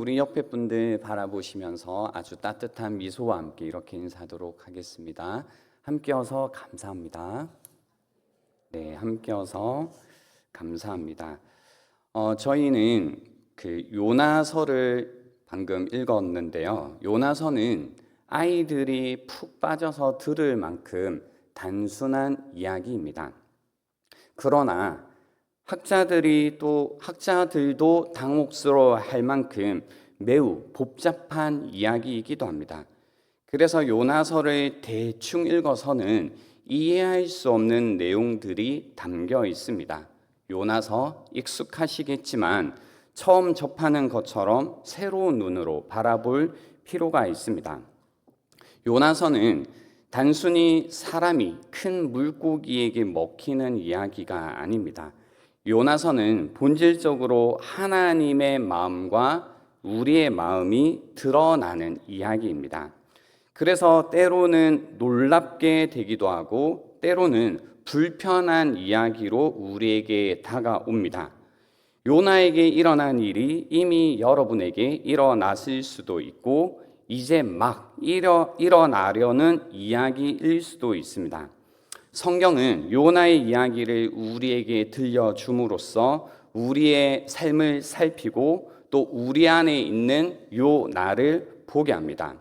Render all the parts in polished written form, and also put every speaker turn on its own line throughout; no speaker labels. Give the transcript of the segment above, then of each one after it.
우리 옆에 분들 바라보시면서 아주 따뜻한 미소와 함께 이렇게 인사하도록 하겠습니다. 함께여서 감사합니다. 네, 함께여서 감사합니다. 저희는 그 요나서를 방금 읽었는데요. 요나서는 아이들이 푹 빠져서 들을 만큼 단순한 이야기입니다. 그러나 학자들도 당혹스러워할 만큼 매우 복잡한 이야기이기도 합니다. 그래서 요나서를 대충 읽어서는 이해할 수 없는 내용들이 담겨 있습니다. 요나서 익숙하시겠지만 처음 접하는 것처럼 새로운 눈으로 바라볼 필요가 있습니다. 요나서는 단순히 사람이 큰 물고기에게 먹히는 이야기가 아닙니다. 요나서는 본질적으로 하나님의 마음과 우리의 마음이 드러나는 이야기입니다. 그래서 때로는 놀랍게 되기도 하고 때로는 불편한 이야기로 우리에게 다가옵니다. 요나에게 일어난 일이 이미 여러분에게 일어났을 수도 있고 이제 막 일어나려는 이야기일 수도 있습니다. 성경은 요나의 이야기를 우리에게 들려줌으로써 우리의 삶을 살피고 또 우리 안에 있는 요나를 보게 합니다.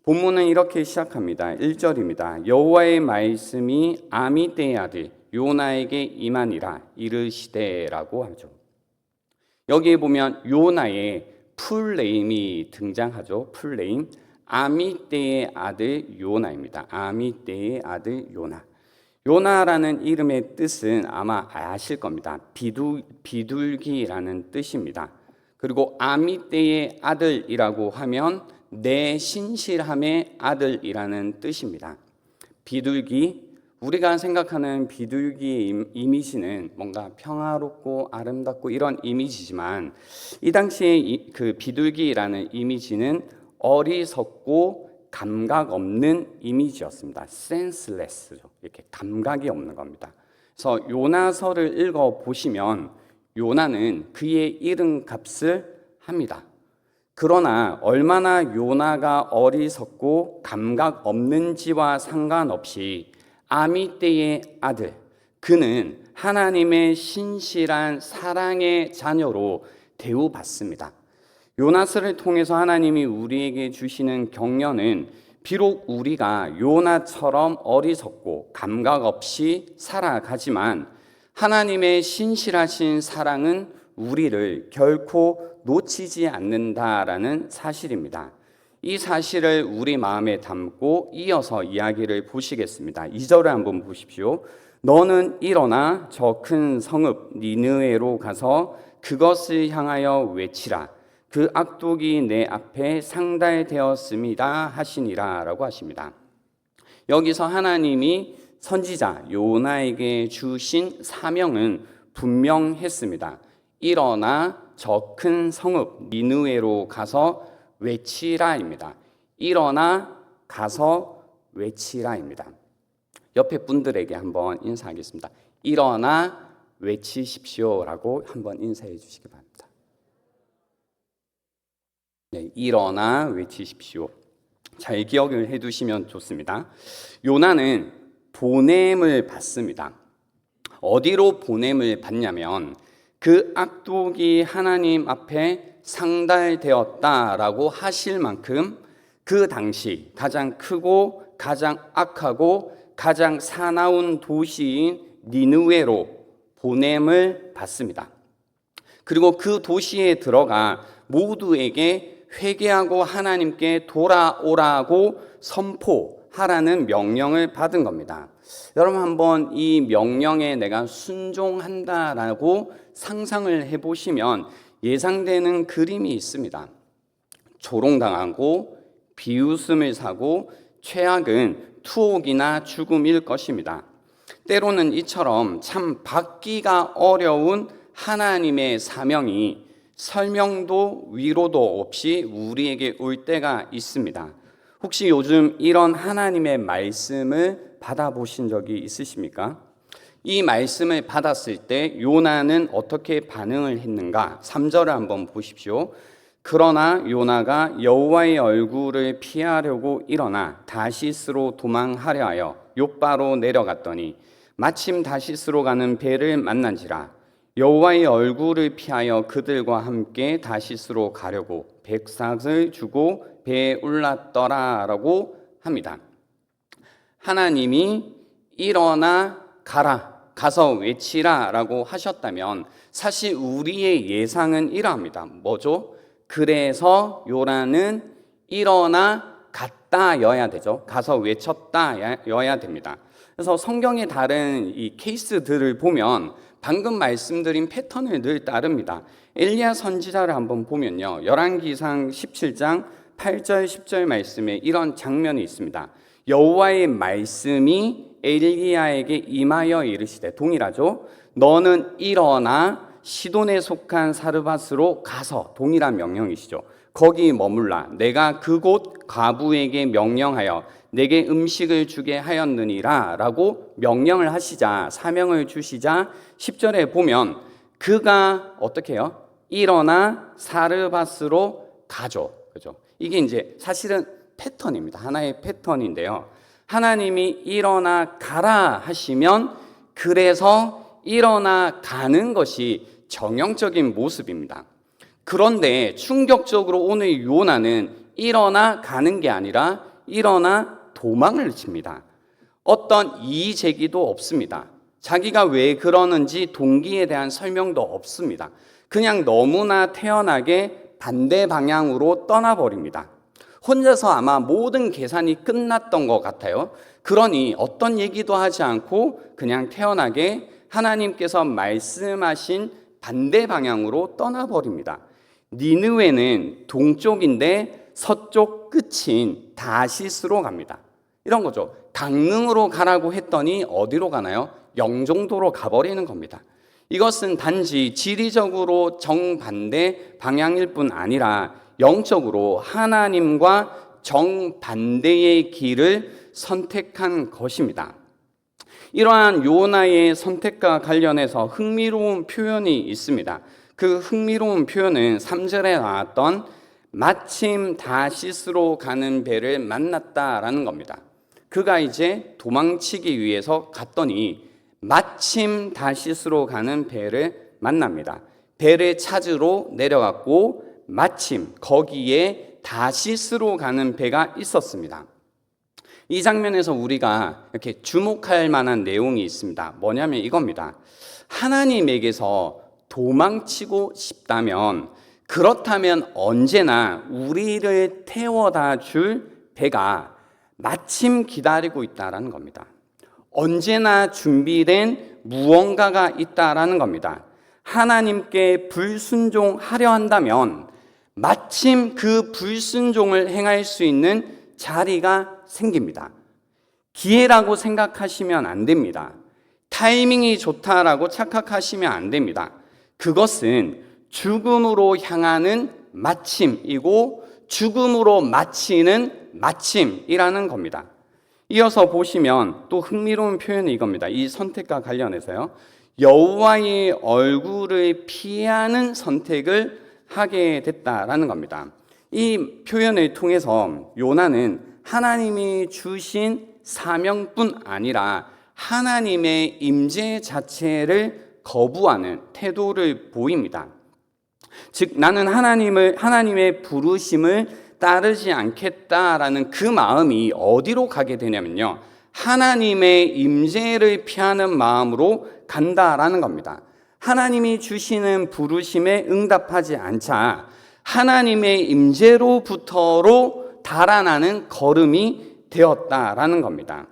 본문은 이렇게 시작합니다. 1절입니다. 여호와의 말씀이 아미떼의 아들 요나에게 임하니라 이르시되라고 하죠. 여기에 보면 요나의 풀네임이 등장하죠. 풀네임 아미떼의 아들 요나입니다. 아미떼의 아들 요나. 요나라는 이름의 뜻은 아마 아실 겁니다. 비둘기라는 뜻입니다. 그리고 아미떼의 아들이라고 하면 내 신실함의 아들이라는 뜻입니다. 비둘기, 우리가 생각하는 비둘기의 이미지는 뭔가 평화롭고 아름답고 이런 이미지지만 이 당시에 그 비둘기라는 이미지는 어리석고 감각 없는 이미지였습니다. senseless죠. 이렇게 감각이 없는 겁니다. 그래서 요나서를 읽어 보시면 요나는 그의 이름값을 합니다. 그러나 얼마나 요나가 어리석고 감각 없는지와 상관없이 아미떼의 아들, 그는 하나님의 신실한 사랑의 자녀로 대우받습니다. 요나서를 통해서 하나님이 우리에게 주시는 격려는 비록 우리가 요나처럼 어리석고 감각 없이 살아가지만 하나님의 신실하신 사랑은 우리를 결코 놓치지 않는다라는 사실입니다. 이 사실을 우리 마음에 담고 이어서 이야기를 보시겠습니다. 2절을 한번 보십시오. 너는 일어나 저 큰 성읍 니느웨로 가서 그것을 향하여 외치라. 그 악독이 내 앞에 상달되었습니다 하시니라 라고 하십니다. 여기서 하나님이 선지자 요나에게 주신 사명은 분명했습니다. 일어나 저 큰 성읍 니느웨로 가서 외치라입니다. 일어나 가서 외치라입니다. 옆에 분들에게 한번 인사하겠습니다. 일어나 외치십시오라고 한번 인사해 주시기 바랍니다. 네, 일어나 외치십시오. 잘 기억을 해두시면 좋습니다. 요나는 보냄을 받습니다. 어디로 보냄을 받냐면 그 악독이 하나님 앞에 상달되었다라고 하실 만큼 그 당시 가장 크고 가장 악하고 가장 사나운 도시인 니느웨로 보냄을 받습니다. 그리고 그 도시에 들어가 모두에게 회개하고 하나님께 돌아오라고 선포하라는 명령을 받은 겁니다. 여러분 한번 이 명령에 내가 순종한다라고 상상을 해보시면 예상되는 그림이 있습니다. 조롱당하고 비웃음을 사고 최악은 투옥이나 죽음일 것입니다. 때로는 이처럼 참 받기가 어려운 하나님의 사명이 설명도 위로도 없이 우리에게 올 때가 있습니다. 혹시 요즘 이런 하나님의 말씀을 받아보신 적이 있으십니까? 이 말씀을 받았을 때 요나는 어떻게 반응을 했는가? 3절을 한번 보십시오. 그러나 요나가 여호와의 얼굴을 피하려고 일어나 다시스로 도망하려 하여 욥바로 내려갔더니 마침 다시스로 가는 배를 만난지라. 여호와의 얼굴을 피하여 그들과 함께 다시스로 가려고 백삭을 주고 배에 올랐더라라고 합니다. 하나님이 일어나 가서 외치라라고 하셨다면 사실 우리의 예상은 이러합니다. 뭐죠? 그래서 요나는 일어나 갔다여야 되죠. 가서 외쳤다여야 됩니다. 그래서 성경의 다른 이 케이스들을 보면 방금 말씀드린 패턴을 늘 따릅니다. 엘리야 선지자를 한번 보면요, 열왕기상 17장 8절 10절 말씀에 이런 장면이 있습니다. 여호와의 말씀이 엘리야에게 임하여 이르시되, 동일하죠. 너는 일어나 시돈에 속한 사르밧으로 가서, 동일한 명령이시죠. 거기 머물라. 내가 그곳 과부에게 명령하여 내게 음식을 주게 하였느니라 라고 명령을 하시자, 사명을 주시자 10절에 보면 그가 어떻게 해요? 일어나 사르밧으로 가죠. 그죠? 이게 이제 사실은 패턴입니다. 하나의 패턴인데요. 하나님이 일어나 가라 하시면 그래서 일어나 가는 것이 정형적인 모습입니다. 그런데 충격적으로 오늘 요나는 일어나 가는 게 아니라 일어나 도망을 칩니다. 어떤 이의 제기도 없습니다. 자기가 왜 그러는지 동기에 대한 설명도 없습니다. 그냥 너무나 태연하게 반대 방향으로 떠나버립니다. 혼자서 아마 모든 계산이 끝났던 것 같아요. 그러니 어떤 얘기도 하지 않고 그냥 태연하게 하나님께서 말씀하신 반대 방향으로 떠나버립니다. 니느웨는 동쪽인데 서쪽 끝인 다시스로 갑니다. 이런 거죠. 강릉으로 가라고 했더니 어디로 가나요? 영종도로 가버리는 겁니다. 이것은 단지 지리적으로 정반대 방향일 뿐 아니라 영적으로 하나님과 정반대의 길을 선택한 것입니다. 이러한 요나의 선택과 관련해서 흥미로운 표현이 있습니다. 그 흥미로운 표현은 3절에 나왔던 마침 다시스로 가는 배를 만났다라는 겁니다. 그가 이제 도망치기 위해서 갔더니 마침 다시스로 가는 배를 만납니다. 배를 찾으러 내려갔고 마침 거기에 다시스로 가는 배가 있었습니다. 이 장면에서 우리가 이렇게 주목할 만한 내용이 있습니다. 뭐냐면 이겁니다. 하나님에게서 도망치고 싶다면, 그렇다면 언제나 우리를 태워다 줄 배가 마침 기다리고 있다라는 겁니다. 언제나 준비된 무언가가 있다라는 겁니다. 하나님께 불순종하려 한다면 마침 그 불순종을 행할 수 있는 자리가 생깁니다. 기회라고 생각하시면 안 됩니다. 타이밍이 좋다라고 착각하시면 안 됩니다. 그것은 죽음으로 향하는 마침이고 죽음으로 마치는 마침이라는 겁니다. 이어서 보시면 또 흥미로운 표현이 이겁니다. 이 선택과 관련해서요. 여호와의 얼굴을 피하는 선택을 하게 됐다라는 겁니다. 이 표현을 통해서 요나는 하나님이 주신 사명뿐 아니라 하나님의 임재 자체를 거부하는 태도를 보입니다. 즉 나는 하나님의 부르심을 따르지 않겠다라는 그 마음이 어디로 가게 되냐면요, 하나님의 임재를 피하는 마음으로 간다라는 겁니다. 하나님이 주시는 부르심에 응답하지 않자 하나님의 임재로부터로 달아나는 걸음이 되었다라는 겁니다.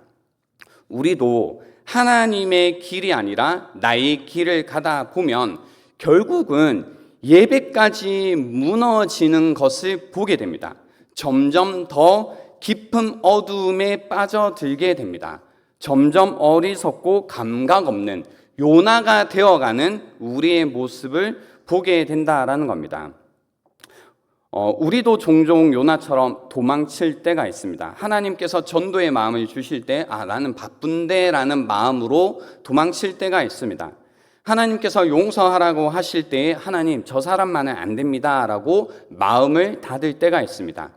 우리도 하나님의 길이 아니라 나의 길을 가다 보면 결국은 예배까지 무너지는 것을 보게 됩니다. 점점 더 깊은 어두움에 빠져들게 됩니다. 점점 어리석고 감각 없는 요나가 되어가는 우리의 모습을 보게 된다라는 겁니다. 우리도 종종 요나처럼 도망칠 때가 있습니다. 하나님께서 전도의 마음을 주실 때 나는 바쁜데 라는 마음으로 도망칠 때가 있습니다. 하나님께서 용서하라고 하실 때에 하나님 저 사람만은 안 됩니다 라고 마음을 닫을 때가 있습니다.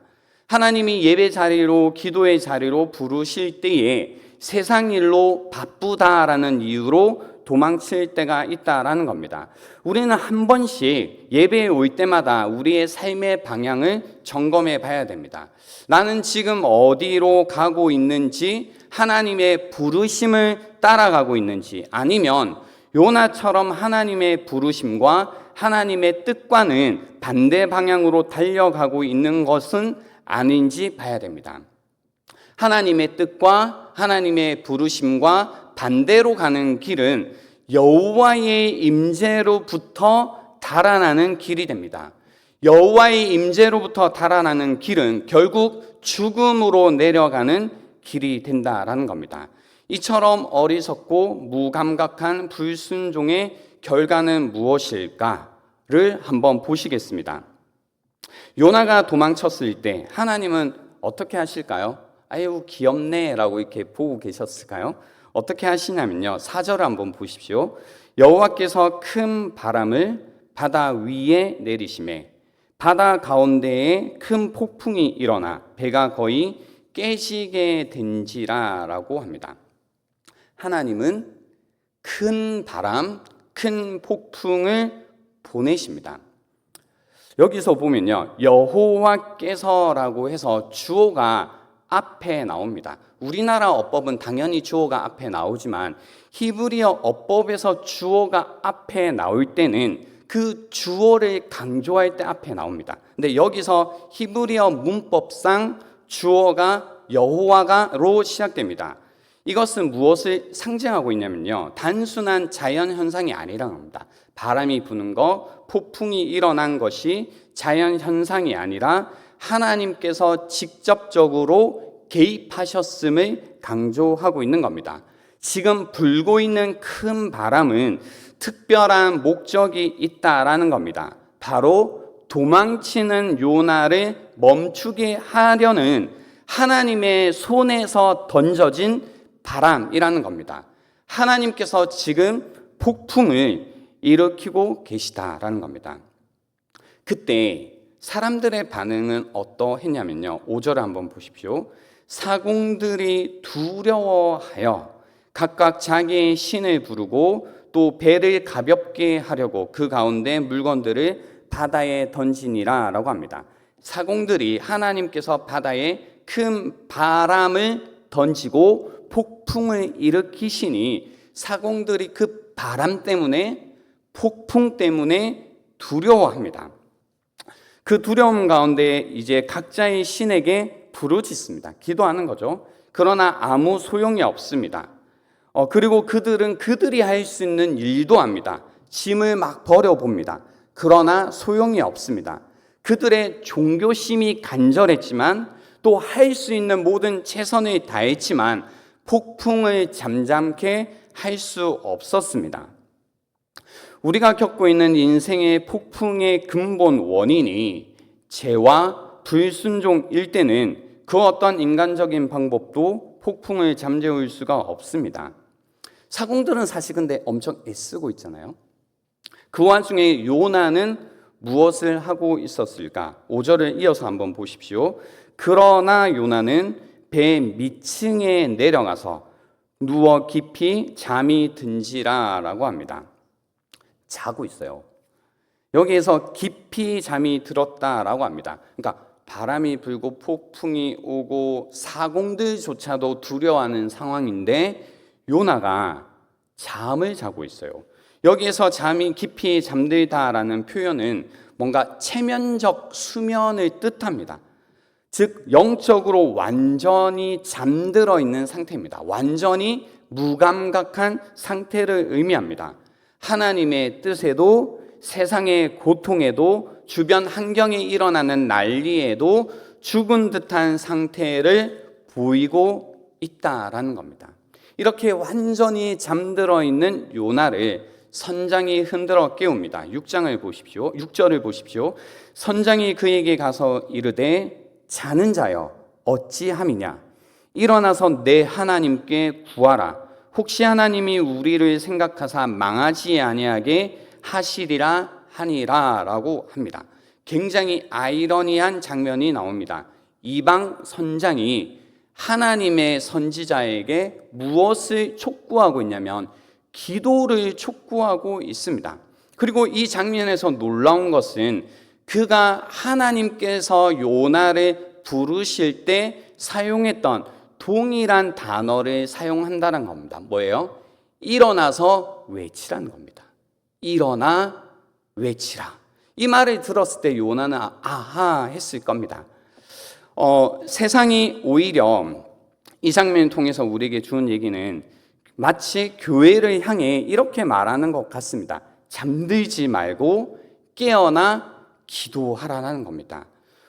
하나님이 예배 자리로 기도의 자리로 부르실 때에 세상 일로 바쁘다라는 이유로 도망칠 때가 있다라는 겁니다. 우리는 한 번씩 예배에 올 때마다 우리의 삶의 방향을 점검해 봐야 됩니다. 나는 지금 어디로 가고 있는지, 하나님의 부르심을 따라가고 있는지, 아니면 요나처럼 하나님의 부르심과 하나님의 뜻과는 반대 방향으로 달려가고 있는 것은 아닌지 봐야 됩니다. 하나님의 뜻과 하나님의 부르심과 반대로 가는 길은 여호와의 임재로부터 달아나는 길이 됩니다. 여호와의 임재로부터 달아나는 길은 결국 죽음으로 내려가는 길이 된다라는 겁니다. 이처럼 어리석고 무감각한 불순종의 결과는 무엇일까를 한번 보시겠습니다. 요나가 도망쳤을 때 하나님은 어떻게 하실까요? 아유 귀엽네 라고 이렇게 보고 계셨을까요? 어떻게 하시냐면요, 4절을 한번 보십시오. 여호와께서 큰 바람을 바다 위에 내리시매 바다 가운데에 큰 폭풍이 일어나 배가 거의 깨지게 된지라 라고 합니다. 하나님은 큰 바람, 큰 폭풍을 보내십니다. 여기서 보면요, 여호와께서라고 해서 주어가 앞에 나옵니다. 우리나라 어법은 당연히 주어가 앞에 나오지만 히브리어 어법에서 주어가 앞에 나올 때는 그 주어를 강조할 때 앞에 나옵니다. 근데 여기서 히브리어 문법상 주어가 여호와가로 시작됩니다. 이것은 무엇을 상징하고 있냐면요, 단순한 자연 현상이 아니라는 겁니다. 바람이 부는 것, 폭풍이 일어난 것이 자연 현상이 아니라 하나님께서 직접적으로 개입하셨음을 강조하고 있는 겁니다. 지금 불고 있는 큰 바람은 특별한 목적이 있다라는 겁니다. 바로 도망치는 요나를 멈추게 하려는 하나님의 손에서 던져진 바람이라는 겁니다. 하나님께서 지금 폭풍을 일으키고 계시다라는 겁니다. 그때 사람들의 반응은 어떠했냐면요, 5절을 한번 보십시오. 사공들이 두려워하여 각각 자기의 신을 부르고 또 배를 가볍게 하려고 그 가운데 물건들을 바다에 던지니라 라고 합니다. 사공들이 하나님께서 바다에 큰 바람을 던지고 폭풍을 일으키시니 사공들이 그 바람 때문에, 폭풍 때문에 두려워합니다. 그 두려움 가운데 이제 각자의 신에게 부르짖습니다. 기도하는 거죠. 그러나 아무 소용이 없습니다. 그리고 그들은 그들이 할 수 있는 일도 합니다. 짐을 막 버려봅니다. 그러나 소용이 없습니다. 그들의 종교심이 간절했지만 또 할 수 있는 모든 최선을 다했지만 폭풍을 잠잠케 할 수 없었습니다. 우리가 겪고 있는 인생의 폭풍의 근본 원인이 죄와 불순종일 때는 그 어떤 인간적인 방법도 폭풍을 잠재울 수가 없습니다. 사공들은 사실 근데 엄청 애쓰고 있잖아요. 그 와중에 요나는 무엇을 하고 있었을까? 5절을 이어서 한번 보십시오. 그러나 요나는 배 밑층에 내려가서 누워 깊이 잠이 든지라 라고 합니다. 자고 있어요. 여기에서 깊이 잠이 들었다라고 합니다. 그러니까 바람이 불고 폭풍이 오고 사공들조차도 두려워하는 상황인데 요나가 잠을 자고 있어요. 여기에서 잠이 깊이 잠들다라는 표현은 뭔가 체면적 수면을 뜻합니다. 즉 영적으로 완전히 잠들어 있는 상태입니다. 완전히 무감각한 상태를 의미합니다. 하나님의 뜻에도 세상의 고통에도 주변 환경에 일어나는 난리에도 죽은 듯한 상태를 보이고 있다라는 겁니다. 이렇게 완전히 잠들어 있는 요나를 선장이 흔들어 깨웁니다. 6장을 보십시오. 6절을 보십시오. 선장이 그에게 가서 이르되 자는 자여 어찌함이냐 일어나서 내 하나님께 구하라. 혹시 하나님이 우리를 생각하사 망하지 아니하게 하시리라 하니라라고 합니다. 굉장히 아이러니한 장면이 나옵니다. 이방 선장이 하나님의 선지자에게 무엇을 촉구하고 있냐면 기도를 촉구하고 있습니다. 그리고 이 장면에서 놀라운 것은 그가 하나님께서 요나를 부르실 때 사용했던 동일한 단어를 사용한다는 겁니다. 뭐예요? 일어나서 외치라는 겁니다. 일어나 외치라. 이 말을 들었을 때 요나는 아하 했을 겁니다. 세상이 오히려 이 장면을 통해서 우리에게 주는 얘기는 마치 교회를 향해 이렇게 말하는 것 같습니다. 잠들지 말고 깨어나 기도하라는 겁니다.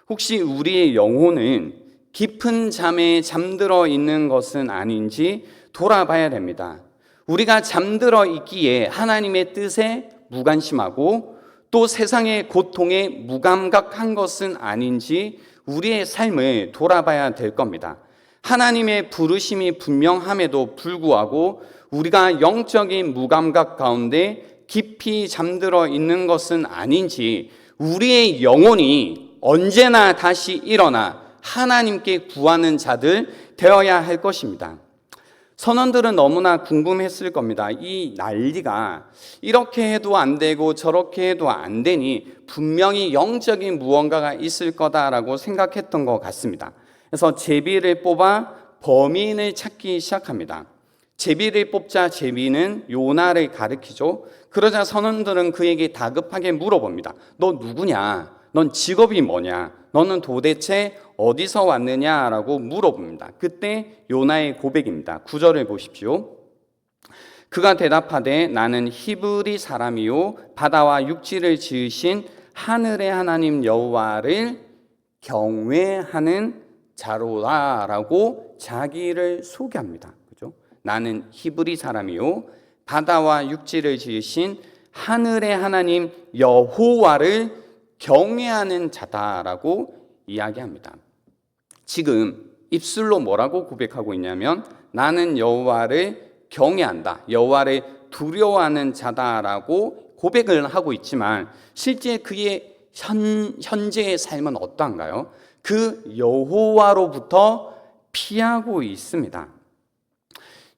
혹시 우리의 영혼은 깊은 잠에 잠들어 있는 것은 아닌지 돌아봐야 됩니다. 우리가 잠들어 있기에 하나님의 뜻에 무관심하고 또 세상의 고통에 무감각한 것은 아닌지 우리의 삶을 돌아봐야 될 겁니다. 하나님의 부르심이 분명함에도 불구하고 우리가 영적인 무감각 가운데 깊이 잠들어 있는 것은 아닌지 우리의 영혼이 언제나 다시 일어나 하나님께 구하는 자들 되어야 할 것입니다. 선원들은 너무나 궁금했을 겁니다. 이 난리가 이렇게 해도 안 되고 저렇게 해도 안 되니 분명히 영적인 무언가가 있을 거다라고 생각했던 것 같습니다. 그래서 제비를 뽑아 범인을 찾기 시작합니다. 제비를 뽑자 제비는 요나를 가리키죠. 그러자 선원들은 그에게 다급하게 물어봅니다. 너 누구냐? 넌 직업이 뭐냐? 너는 도대체 어디서 왔느냐라고 물어봅니다. 그때 요나의 고백입니다. 9절을 보십시오. 그가 대답하되 나는 히브리 사람이요 바다와 육지를 지으신 하늘의 하나님 여호와를 경외하는 자로라라고 자기를 소개합니다. 그죠? 나는 히브리 사람이요 바다와 육지를 지으신 하늘의 하나님 여호와를 경외하는 자다라고 이야기합니다. 지금 입술로 뭐라고 고백하고 있냐면 나는 여호와를 경외한다, 여호와를 두려워하는 자다라고 고백을 하고 있지만 실제 그의 현재의 삶은 어떠한가요? 그 여호와로부터 피하고 있습니다.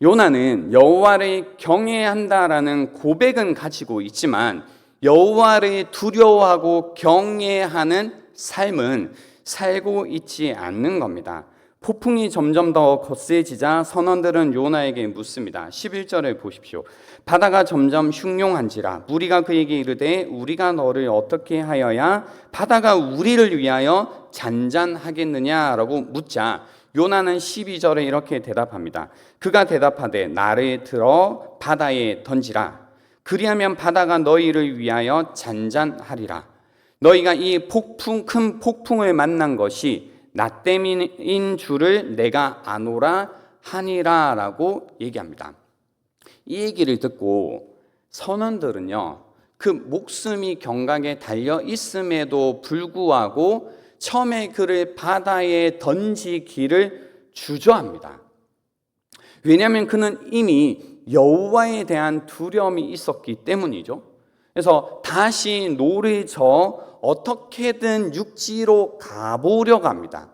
요나는 여호와를 경외한다라는 고백은 가지고 있지만 여호와를 두려워하고 경외하는 삶은 살고 있지 않는 겁니다. 폭풍이 점점 더 거세지자 선원들은 요나에게 묻습니다. 11절을 보십시오. 바다가 점점 흉흉한지라 무리가 그에게 이르되 우리가 너를 어떻게 하여야 바다가 우리를 위하여 잔잔하겠느냐라고 묻자 요나는 12절에 이렇게 대답합니다. 그가 대답하되 나를 들어 바다에 던지라. 그리하면 바다가 너희를 위하여 잔잔하리라. 너희가 이 큰 폭풍을 만난 것이 나 때문인 줄을 내가 아노라 하니라 라고 얘기합니다. 이 얘기를 듣고 선원들은요, 그 목숨이 경각에 달려 있음에도 불구하고 처음에 그를 바다에 던지기를 주저합니다. 왜냐하면 그는 이미 여호와에 대한 두려움이 있었기 때문이죠. 그래서 다시 노를 저어 어떻게든 육지로 가보려고 합니다.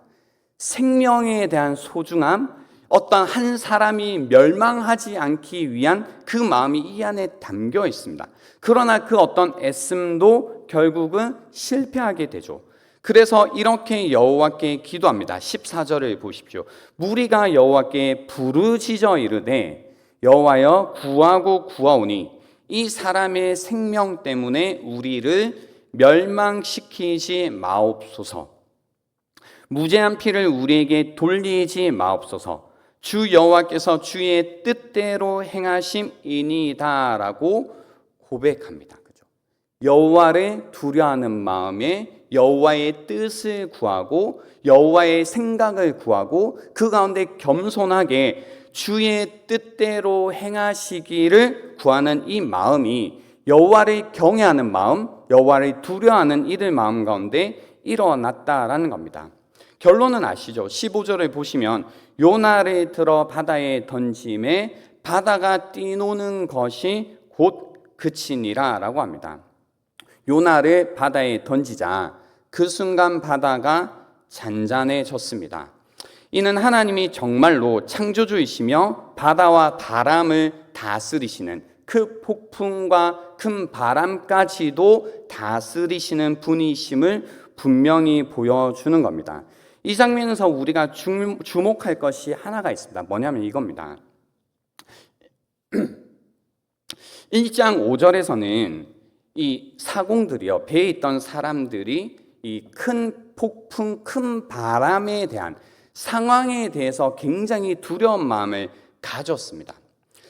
생명에 대한 소중함, 어떤 한 사람이 멸망하지 않기 위한 그 마음이 이 안에 담겨 있습니다. 그러나 그 어떤 애씀도 결국은 실패하게 되죠. 그래서 이렇게 여호와께 기도합니다. 14절을 보십시오. 무리가 여호와께 부르짖어 이르되 여호와여 구하고 구하오니 이 사람의 생명 때문에 우리를 멸망시키지 마옵소서. 무죄한 피를 우리에게 돌리지 마옵소서. 주 여호와께서 주의 뜻대로 행하심이니이다라고 고백합니다. 그죠? 여호와를 두려워하는 마음에 여호와의 뜻을 구하고 여호와의 생각을 구하고 그 가운데 겸손하게 주의 뜻대로 행하시기를 구하는 이 마음이 여호와를 경외하는 마음, 여호와를 두려워하는 이들 마음 가운데 일어났다라는 겁니다. 결론은 아시죠? 15절을 보시면 요나를 들어 바다에 던짐에 바다가 뛰노는 것이 곧 그치니라 라고 합니다. 요나를 바다에 던지자 그 순간 바다가 잔잔해졌습니다. 이는 하나님이 정말로 창조주이시며 바다와 바람을 다스리시는 그 폭풍과 큰 바람까지도 다스리시는 분이심을 분명히 보여주는 겁니다. 이 장면에서 우리가 주목할 것이 하나가 있습니다. 뭐냐면 이겁니다. 1장 5절에서는 이 사공들이요, 배에 있던 사람들이 이 큰 폭풍, 큰 바람에 대한 상황에 대해서 굉장히 두려운 마음을 가졌습니다.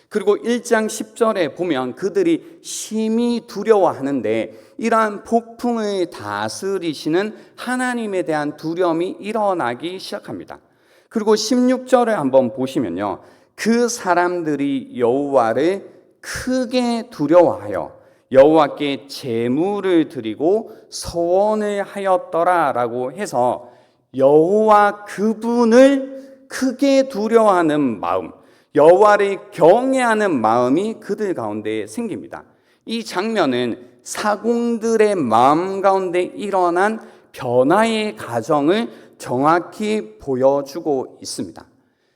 그리고 1장 10절에 보면 그들이 심히 두려워하는데 이러한 폭풍을 다스리시는 하나님에 대한 두려움이 일어나기 시작합니다. 그리고 16절을 한번 보시면요, 그 사람들이 여호와를 크게 두려워하여 여호와께 제물을 드리고 서원을 하였더라라고 해서 여호와 그분을 크게 두려워하는 마음, 여호와를 경외하는 마음이 그들 가운데 생깁니다. 이 장면은 사공들의 마음 가운데 일어난 변화의 과정을 정확히 보여주고 있습니다.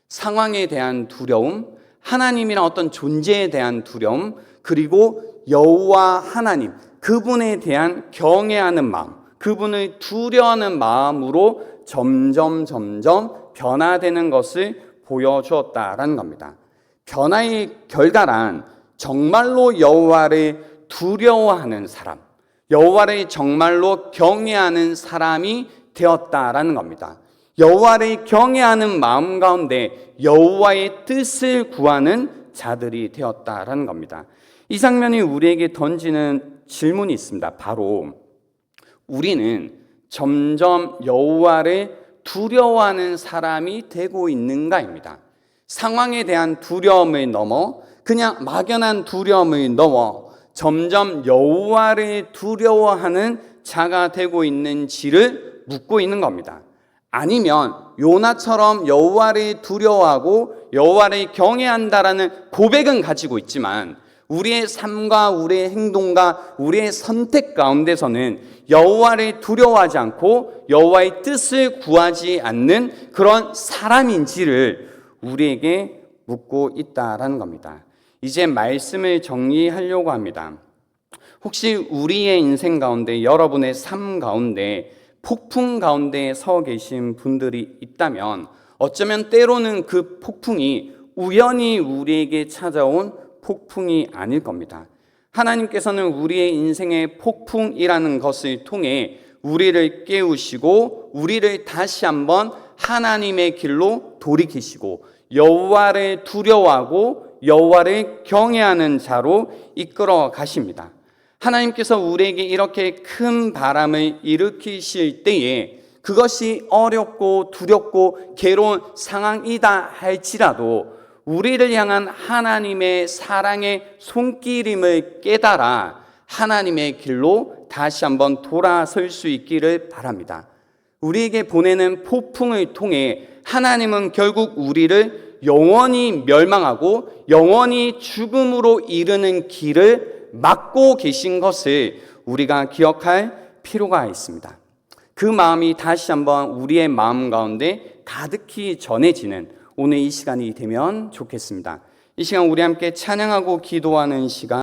상황에 대한 두려움, 하나님이란 어떤 존재에 대한 두려움, 그리고 여호와 하나님, 그분에 대한 경외하는 마음, 그분을 두려워하는 마음으로 점점 변화되는 것을 보여주었다라는 겁니다. 변화의 결과란 정말로 여호와를 두려워하는 사람, 여호와를 정말로 경외하는 사람이 되었다라는 겁니다. 여호와를 경외하는 마음 가운데 여호와의 뜻을 구하는 자들이 되었다라는 겁니다. 이 장면이 우리에게 던지는 질문이 있습니다. 바로 우리는 점점 여호와를 두려워하는 사람이 되고 있는가입니다. 상황에 대한 두려움을 넘어 그냥 막연한 두려움을 넘어 점점 여호와를 두려워하는 자가 되고 있는지를 묻고 있는 겁니다. 아니면 요나처럼 여호와를 두려워하고 여호와를 경외한다라는 고백은 가지고 있지만 우리의 삶과 우리의 행동과 우리의 선택 가운데서는 여호와를 두려워하지 않고 여호와의 뜻을 구하지 않는 그런 사람인지를 우리에게 묻고 있다라는 겁니다. 이제 말씀을 정리하려고 합니다. 혹시 우리의 인생 가운데, 여러분의 삶 가운데 폭풍 가운데 서 계신 분들이 있다면 어쩌면 때로는 그 폭풍이 우연히 우리에게 찾아온 폭풍이 아닐 겁니다. 하나님께서는 우리의 인생의 폭풍이라는 것을 통해 우리를 깨우시고 우리를 다시 한번 하나님의 길로 돌이키시고 여호와를 두려워하고 여호와를 경외하는 자로 이끌어 가십니다. 하나님께서 우리에게 이렇게 큰 바람을 일으키실 때에 그것이 어렵고 두렵고 괴로운 상황이다 할지라도 우리를 향한 하나님의 사랑의 손길임을 깨달아 하나님의 길로 다시 한번 돌아설 수 있기를 바랍니다. 우리에게 보내는 폭풍을 통해 하나님은 결국 우리를 영원히 멸망하고 영원히 죽음으로 이르는 길을 막고 계신 것을 우리가 기억할 필요가 있습니다. 그 마음이 다시 한번 우리의 마음 가운데 가득히 전해지는 오늘 이 시간이 되면 좋겠습니다. 이 시간 우리 함께 찬양하고 기도하는 시간